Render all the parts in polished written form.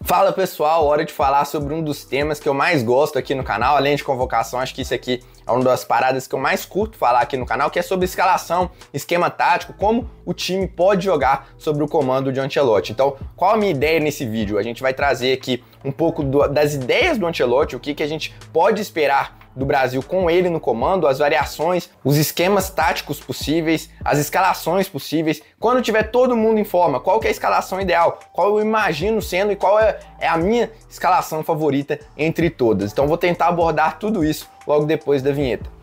Fala pessoal, hora de falar sobre um dos temas que eu mais gosto aqui no canal, além de convocação, acho que isso aqui é uma das paradas que eu mais curto falar aqui no canal, que é sobre escalação, esquema tático, como o time pode jogar sob o comando de Ancelotti. Então, qual a minha ideia nesse vídeo? A gente vai trazer aqui um pouco das ideias do Ancelotti, o que a gente pode esperar do Brasil com ele no comando, as variações, os esquemas táticos possíveis, as escalações possíveis, quando tiver todo mundo em forma, qual que é a escalação ideal, qual eu imagino sendo e qual é a minha escalação favorita entre todas. Então vou tentar abordar tudo isso logo depois da vinheta.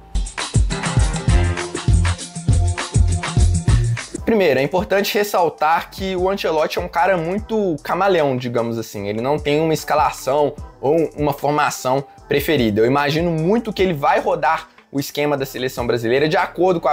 Primeiro, é importante ressaltar que o Ancelotti é um cara muito camaleão, digamos assim. Ele não tem uma escalação ou uma formação preferida. Eu imagino muito que ele vai rodar o esquema da seleção brasileira de acordo com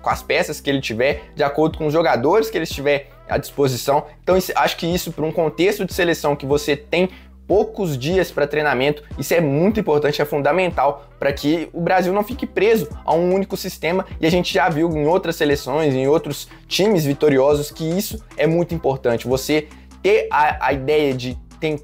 as peças que ele tiver, de acordo com os jogadores que ele estiver à disposição. Então, acho que isso, para um contexto de seleção que você tem poucos dias para treinamento, isso é muito importante, é fundamental para que o Brasil não fique preso a um único sistema, e a gente já viu em outras seleções, em outros times vitoriosos, que isso é muito importante, você ter a ideia de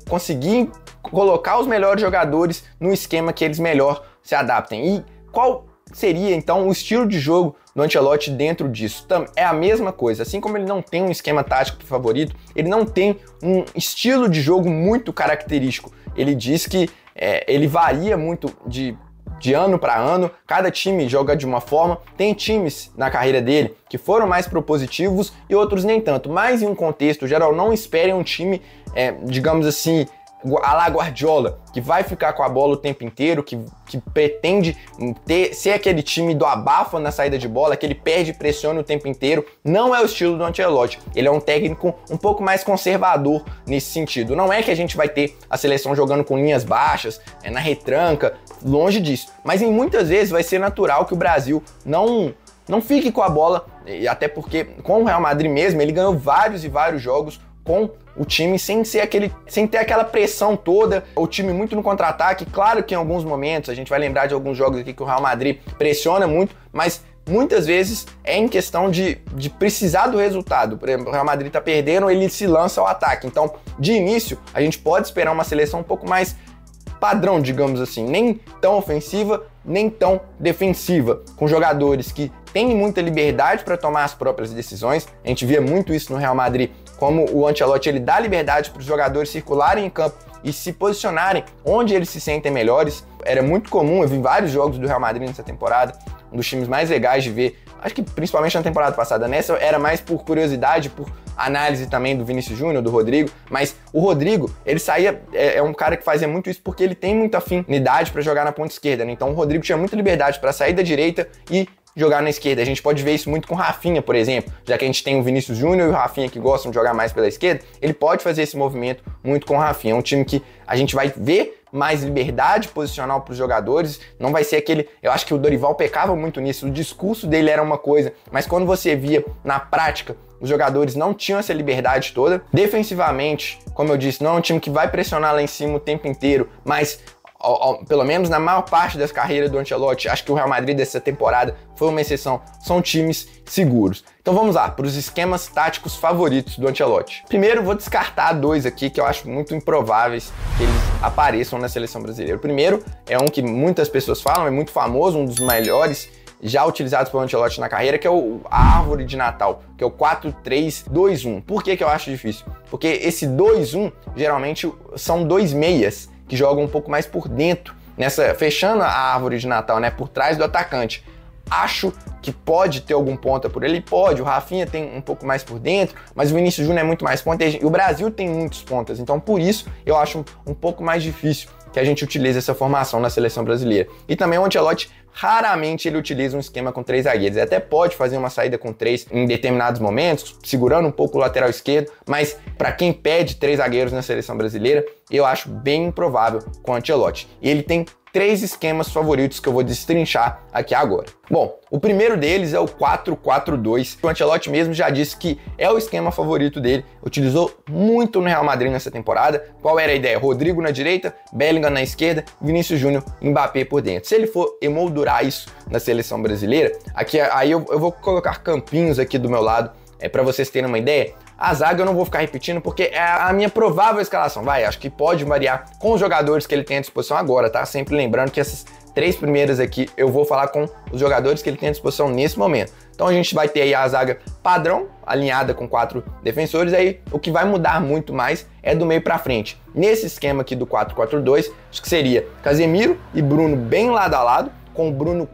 conseguir colocar os melhores jogadores no esquema que eles melhor se adaptem. E qual seria então o estilo de jogo do Ancelotti dentro disso? É a mesma coisa, assim como ele não tem um esquema tático favorito, ele não tem um estilo de jogo muito característico. Ele diz que ele varia muito de ano para ano, cada time joga de uma forma, tem times na carreira dele que foram mais propositivos e outros nem tanto, mas em um contexto geral, não esperem um time, digamos assim, a la Guardiola, que vai ficar com a bola o tempo inteiro, que pretende ser aquele time do abafa na saída de bola, que ele perde e pressiona o tempo inteiro. Não é o estilo do Ancelotti. Ele é um técnico um pouco mais conservador nesse sentido. Não é que a gente vai ter a seleção jogando com linhas baixas, na retranca, longe disso. Mas em muitas vezes vai ser natural que o Brasil não fique com a bola, e até porque com o Real Madrid mesmo, ele ganhou vários e vários jogos com o time sem ter aquela pressão toda, o time muito no contra-ataque. Claro que em alguns momentos, a gente vai lembrar de alguns jogos aqui que o Real Madrid pressiona muito, mas muitas vezes é em questão de precisar do resultado. Por exemplo, o Real Madrid tá perdendo, ele se lança ao ataque. Então, de início, a gente pode esperar uma seleção um pouco mais padrão, digamos assim, nem tão ofensiva, nem tão defensiva, com jogadores que têm muita liberdade para tomar as próprias decisões. A gente via muito isso no Real Madrid, como o Ancelotti ele dá liberdade para os jogadores circularem em campo e se posicionarem onde eles se sentem melhores. Era muito comum, eu vi vários jogos do Real Madrid nessa temporada, um dos times mais legais de ver, acho que principalmente na temporada passada. Nessa era mais por curiosidade, por análise também do Vinícius Júnior, do Rodrigo, mas o Rodrigo, ele saía, é um cara que fazia muito isso porque ele tem muita afinidade para jogar na ponta esquerda, né? Então o Rodrigo tinha muita liberdade para sair da direita e jogar na esquerda. A gente pode ver isso muito com o Rafinha, por exemplo, já que a gente tem o Vinícius Júnior e o Rafinha que gostam de jogar mais pela esquerda, ele pode fazer esse movimento muito com o Rafinha. É um time que a gente vai ver mais liberdade posicional para os jogadores, não vai ser aquele... Eu acho que o Dorival pecava muito nisso, o discurso dele era uma coisa, mas quando você via na prática, os jogadores não tinham essa liberdade toda. Defensivamente, como eu disse, não é um time que vai pressionar lá em cima o tempo inteiro, mas pelo menos na maior parte das carreiras do Ancelotti, acho que o Real Madrid dessa temporada foi uma exceção, são times seguros. Então vamos lá, para os esquemas táticos favoritos do Ancelotti. Primeiro, vou descartar dois aqui que eu acho muito improváveis que eles apareçam na seleção brasileira. O primeiro é um que muitas pessoas falam, é muito famoso, um dos melhores já utilizados pelo Ancelotti na carreira, que é a árvore de Natal, que é o 4-3-2-1. Por que eu acho difícil? Porque esse 2-1 geralmente são dois meias que jogam um pouco mais por dentro, fechando a árvore de Natal, né, por trás do atacante. Acho que pode ter algum ponta por ele, pode, o Rafinha tem um pouco mais por dentro, mas o Vinícius Júnior é muito mais ponta, e o Brasil tem muitos pontas, então por isso eu acho um pouco mais difícil que a gente utilize essa formação na seleção brasileira. E também o Ancelotti, raramente ele utiliza um esquema com 3 zagueiros. Ele até pode fazer uma saída com 3 em determinados momentos, segurando um pouco o lateral esquerdo, mas para quem pede 3 zagueiros na seleção brasileira, eu acho bem improvável com o Ancelotti. E ele tem 3 esquemas favoritos que eu vou destrinchar aqui agora. Bom, o primeiro deles é o 4-4-2. O Ancelotti mesmo já disse que é o esquema favorito dele, utilizou muito no Real Madrid nessa temporada. Qual era a ideia? Rodrigo na direita, Bellingham na esquerda, Vinícius Júnior, Mbappé por dentro. Se ele for emoldurar isso na seleção brasileira, aí eu vou colocar campinhos aqui do meu lado, para vocês terem uma ideia. A zaga eu não vou ficar repetindo porque é a minha provável escalação. Acho que pode variar com os jogadores que ele tem à disposição agora, tá? Sempre lembrando que essas 3 primeiras aqui eu vou falar com os jogadores que ele tem à disposição nesse momento. Então a gente vai ter aí a zaga padrão, alinhada com 4 defensores, aí o que vai mudar muito mais é do meio pra frente. Nesse esquema aqui do 4-4-2, acho que seria Casemiro e Bruno bem lado a lado, com o Bruno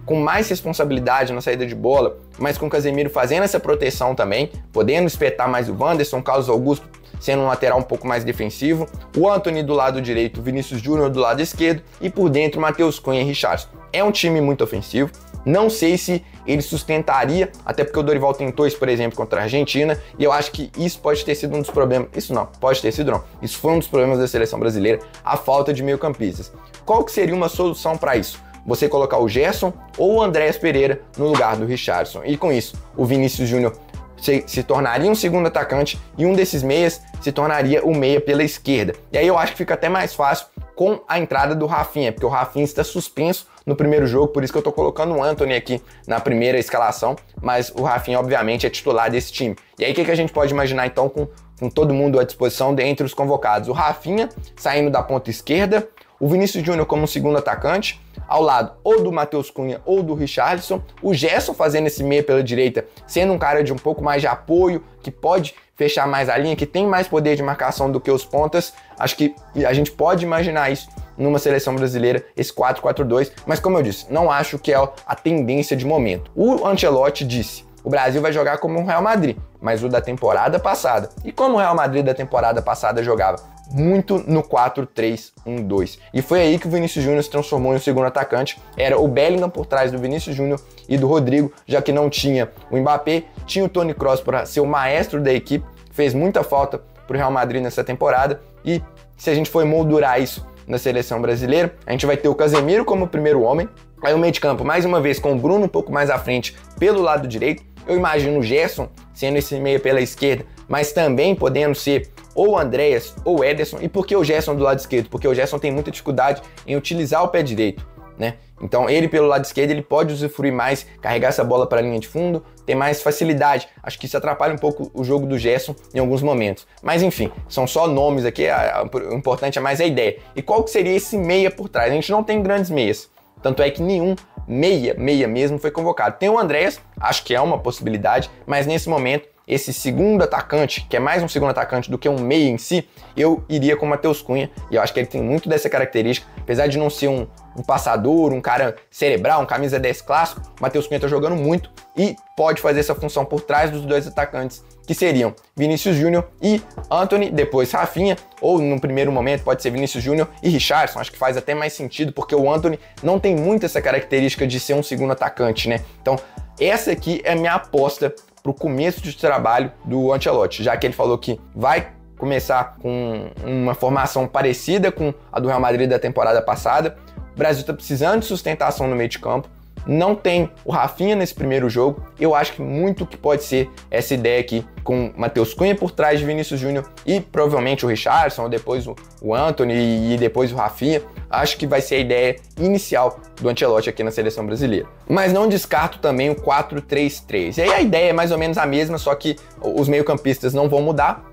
com mais responsabilidade na saída de bola, mas com o Casemiro fazendo essa proteção também, podendo espetar mais o Wanderson, Carlos Augusto sendo um lateral um pouco mais defensivo, o Antony do lado direito, o Vinícius Júnior do lado esquerdo e por dentro o Matheus Cunha e Richarlison. É um time muito ofensivo, não sei se ele sustentaria, até porque o Dorival tentou isso, por exemplo, contra a Argentina, e eu acho que isso pode ter sido um dos problemas, isso foi um dos problemas da seleção brasileira, a falta de meio-campistas. Qual que seria uma solução para isso? Você colocar o Gerson ou o Andréas Pereira no lugar do Richarlison. E com isso, o Vinícius Júnior se tornaria um segundo atacante e um desses meias se tornaria o meia pela esquerda. E aí eu acho que fica até mais fácil com a entrada do Rafinha, porque o Rafinha está suspenso no primeiro jogo, por isso que eu tô colocando o Antony aqui na primeira escalação, mas o Rafinha obviamente é titular desse time. E aí o que a gente pode imaginar então com todo mundo à disposição dentre os convocados? O Rafinha saindo da ponta esquerda, o Vinícius Júnior como segundo atacante, ao lado ou do Matheus Cunha ou do Richarlison, o Gerson fazendo esse meia pela direita, sendo um cara de um pouco mais de apoio, que pode fechar mais a linha, que tem mais poder de marcação do que os pontas. Acho que a gente pode imaginar isso numa seleção brasileira, esse 4-4-2, mas como eu disse, não acho que é a tendência de momento. O Ancelotti disse: o Brasil vai jogar como um Real Madrid, mas o da temporada passada. E como o Real Madrid da temporada passada jogava? Muito no 4-3-1-2. E foi aí que o Vinícius Júnior se transformou em um segundo atacante. Era o Bellingham por trás do Vinícius Júnior e do Rodrigo, já que não tinha o Mbappé, tinha o Toni Kroos para ser o maestro da equipe, fez muita falta para o Real Madrid nessa temporada. E se a gente for moldurar isso na seleção brasileira, a gente vai ter o Casemiro como primeiro homem, aí o meio de campo mais uma vez com o Bruno um pouco mais à frente pelo lado direito. Eu imagino o Gerson sendo esse meio pela esquerda, mas também podendo ser ou o Andréas ou o Ederson. E por que o Gerson do lado esquerdo? Porque o Gerson tem muita dificuldade em utilizar o pé direito, né? Então ele pelo lado esquerdo ele pode usufruir mais, carregar essa bola para a linha de fundo, ter mais facilidade. Acho que isso atrapalha um pouco o jogo do Gerson em alguns momentos. Mas enfim, são só nomes aqui, o importante é mais a ideia. E qual que seria esse meia por trás? A gente não tem grandes meias, tanto é que nenhum meia mesmo foi convocado. Tem o Andréas, acho que é uma possibilidade, mas nesse momento esse segundo atacante, que é mais um segundo atacante do que um meia em si, eu iria com o Matheus Cunha, e eu acho que ele tem muito dessa característica, apesar de não ser um passador, um cara cerebral, um camisa 10 clássico, o Matheus Cunha tá jogando muito e pode fazer essa função por trás dos dois atacantes, que seriam Vinícius Júnior e Antony, depois Rafinha, ou no primeiro momento pode ser Vinícius Júnior e Richarlison, acho que faz até mais sentido, porque o Antony não tem muito essa característica de ser um segundo atacante, né? Então, essa aqui é a minha aposta para o começo de trabalho do Ancelotti, já que ele falou que vai começar com uma formação parecida com a do Real Madrid da temporada passada. O Brasil está precisando de sustentação no meio de campo, não tem o Rafinha nesse primeiro jogo. Eu acho que muito que pode ser essa ideia aqui, com Matheus Cunha por trás de Vinícius Júnior e provavelmente o Richarlison, ou depois o Antony e depois o Rafinha. Acho que vai ser a ideia inicial do Ancelotti aqui na seleção brasileira. Mas não descarto também o 4-3-3. E aí a ideia é mais ou menos a mesma, só que os meio-campistas não vão mudar.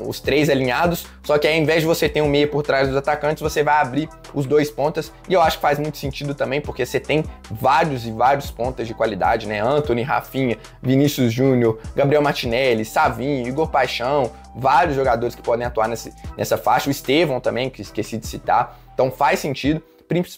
Os 3 alinhados, só que aí, ao invés de você ter um meia por trás dos atacantes, você vai abrir os 2 pontas, e eu acho que faz muito sentido também, porque você tem vários pontas de qualidade, né? Antony, Rafinha, Vinícius Júnior, Gabriel Martinelli, Savinho, Igor Paixão, vários jogadores que podem atuar nessa faixa, o Estevão também, que esqueci de citar, então faz sentido.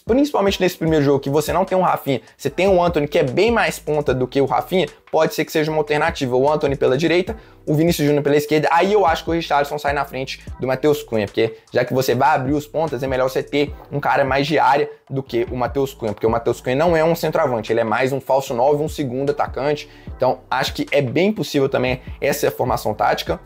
Principalmente nesse primeiro jogo, que você não tem um Rafinha, você tem um Antony que é bem mais ponta do que o Rafinha, pode ser que seja uma alternativa, o Antony pela direita, o Vinícius Júnior pela esquerda. Aí eu acho que o Richarlison sai na frente do Matheus Cunha, porque já que você vai abrir os pontas, é melhor você ter um cara mais de área do que o Matheus Cunha, porque o Matheus Cunha não é um centroavante, ele é mais um falso 9, um segundo atacante. Então acho que é bem possível também essa formação tática.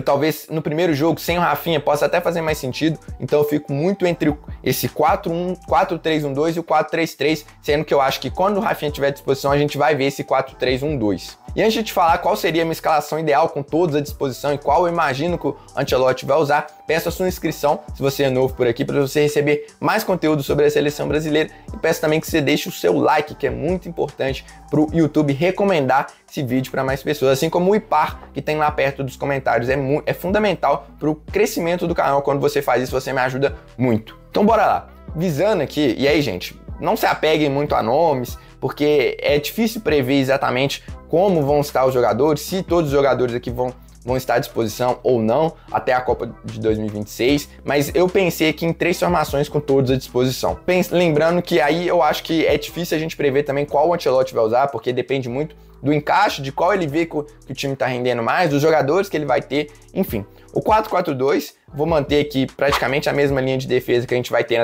Talvez no primeiro jogo, sem o Rafinha, possa até fazer mais sentido, então eu fico muito entre esse 4-3-1-2 e o 4-3-3, sendo que eu acho que quando o Rafinha tiver à disposição, a gente vai ver esse 4-3-1-2, 4-1-2. E antes de te falar qual seria a minha escalação ideal com todos à disposição e qual eu imagino que o Ancelotti vai usar, peço a sua inscrição, se você é novo por aqui, para você receber mais conteúdo sobre a seleção brasileira, e peço também que você deixe o seu like, que é muito importante para o YouTube recomendar esse vídeo para mais pessoas, assim como o IPAR, que tem lá perto dos comentários, é fundamental para o crescimento do canal. Quando você faz isso, você me ajuda muito. Então bora lá, visando aqui, e aí gente, não se apeguem muito a nomes, porque é difícil prever exatamente como vão estar os jogadores, se todos os jogadores aqui vão estar à disposição ou não até a Copa de 2026, mas eu pensei aqui em 3 formações com todos à disposição. Lembrando que aí eu acho que é difícil a gente prever também qual o Ancelotti vai usar, porque depende muito do encaixe, de qual ele vê que o time está rendendo mais, dos jogadores que ele vai ter, enfim. O 4-4-2, vou manter aqui praticamente a mesma linha de defesa que a gente vai ter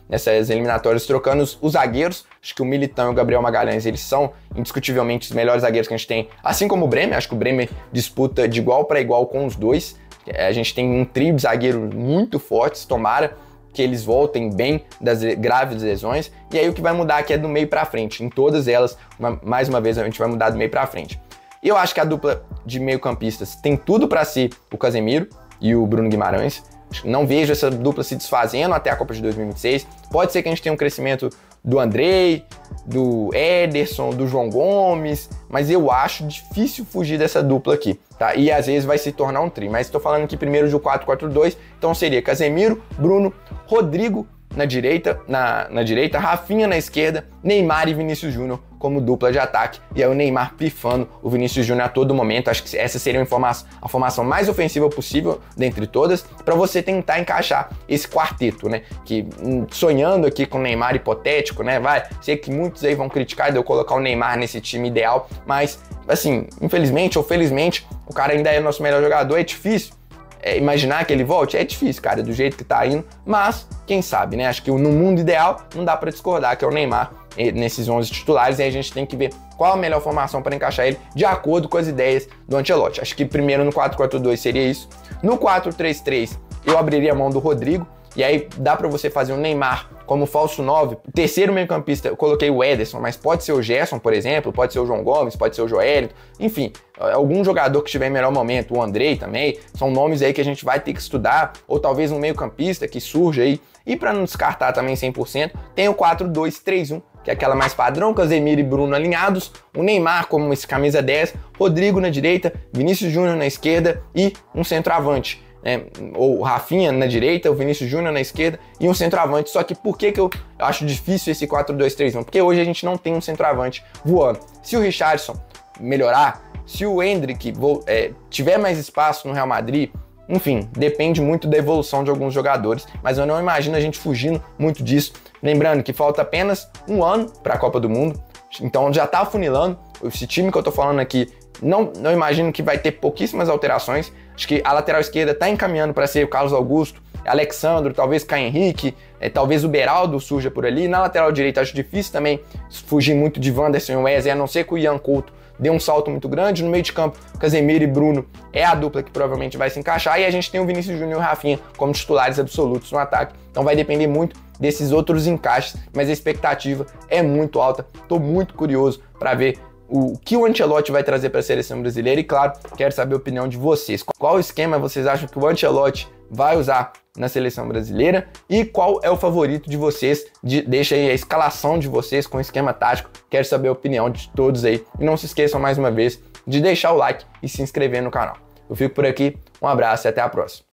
nessas eliminatórias, trocando os zagueiros. Acho que o Militão e o Gabriel Magalhães, eles são indiscutivelmente os melhores zagueiros que a gente tem, assim como o Bremer. Acho que o Bremer disputa de igual para igual com os dois. A gente tem um trio de zagueiros muito fortes, tomara que eles voltem bem das graves lesões. E aí o que vai mudar aqui é do meio para frente. Em todas elas, mais uma vez, a gente vai mudar do meio para frente. E eu acho que a dupla de meio-campistas tem tudo para ser o Casemiro e o Bruno Guimarães. Não vejo essa dupla se desfazendo até a Copa de 2026. Pode ser que a gente tenha um crescimento do Andrei, do Ederson, do João Gomes, mas eu acho difícil fugir dessa dupla aqui, tá? E às vezes vai se tornar um trio. Mas estou falando aqui primeiro de 4-4-2, então seria Casemiro, Bruno, Rodrigo na direita, Rafinha na esquerda, Neymar e Vinícius Júnior como dupla de ataque, e aí o Neymar pifando o Vinícius Júnior a todo momento. Acho que essa seria a formação mais ofensiva possível dentre todas, para você tentar encaixar esse quarteto, né? Que sonhando aqui com o Neymar hipotético, né? Sei que muitos aí vão criticar de eu colocar o Neymar nesse time ideal, mas assim, infelizmente ou felizmente, o cara ainda é o nosso melhor jogador, é difícil. Imaginar que ele volte é difícil, cara, do jeito que tá indo, mas quem sabe, né? Acho que no mundo ideal não dá pra discordar que é o Neymar nesses 11 titulares, e aí a gente tem que ver qual a melhor formação para encaixar ele de acordo com as ideias do Ancelotti. Acho que primeiro no 4-4-2 seria isso. No 4-3-3 eu abriria a mão do Rodrigo, e aí dá para você fazer o Neymar como falso 9. Terceiro meio-campista eu coloquei o Ederson, mas pode ser o Gerson, por exemplo, pode ser o João Gomes, pode ser o Joelito, enfim, algum jogador que estiver em melhor momento, o Andrei também, são nomes aí que a gente vai ter que estudar, ou talvez um meio-campista que surja aí. E para não descartar também 100%, tem o 4-2-3-1, que é aquela mais padrão, Casemiro e Bruno alinhados, o Neymar como esse camisa 10, Rodrigo na direita, Vinícius Júnior na esquerda e um centroavante. Ou o Rafinha na direita, o Vinícius Júnior na esquerda e um centroavante. Só que por que eu acho difícil esse 4-2-3-1? Porque hoje a gente não tem um centroavante voando. Se o Richarlison melhorar, se o Endrick tiver mais espaço no Real Madrid, enfim, depende muito da evolução de alguns jogadores, mas eu não imagino a gente fugindo muito disso. Lembrando que falta apenas um ano para a Copa do Mundo, então já tá afunilando. Esse time que eu tô falando aqui, não imagino que vai ter pouquíssimas alterações. Acho que a lateral esquerda tá encaminhando para ser o Carlos Augusto, Alexandro, talvez Caio Henrique, talvez o Beraldo surja por ali. Na lateral direita acho difícil também fugir muito de Wanderson e Wesley, a não ser que o Ian Couto dê um salto muito grande. No meio de campo, Casemiro e Bruno é a dupla que provavelmente vai se encaixar, e a gente tem o Vinícius Júnior e o Rafinha como titulares absolutos no ataque. Então vai depender muito desses outros encaixes, mas a expectativa é muito alta. Tô muito curioso para ver o que o Ancelotti vai trazer para a seleção brasileira e, claro, quero saber a opinião de vocês. Qual esquema vocês acham que o Ancelotti vai usar na seleção brasileira e qual é o favorito de vocês? Deixa aí a escalação de vocês com o esquema tático. Quero saber a opinião de todos aí. E não se esqueçam mais uma vez de deixar o like e se inscrever no canal. Eu fico por aqui, um abraço e até a próxima.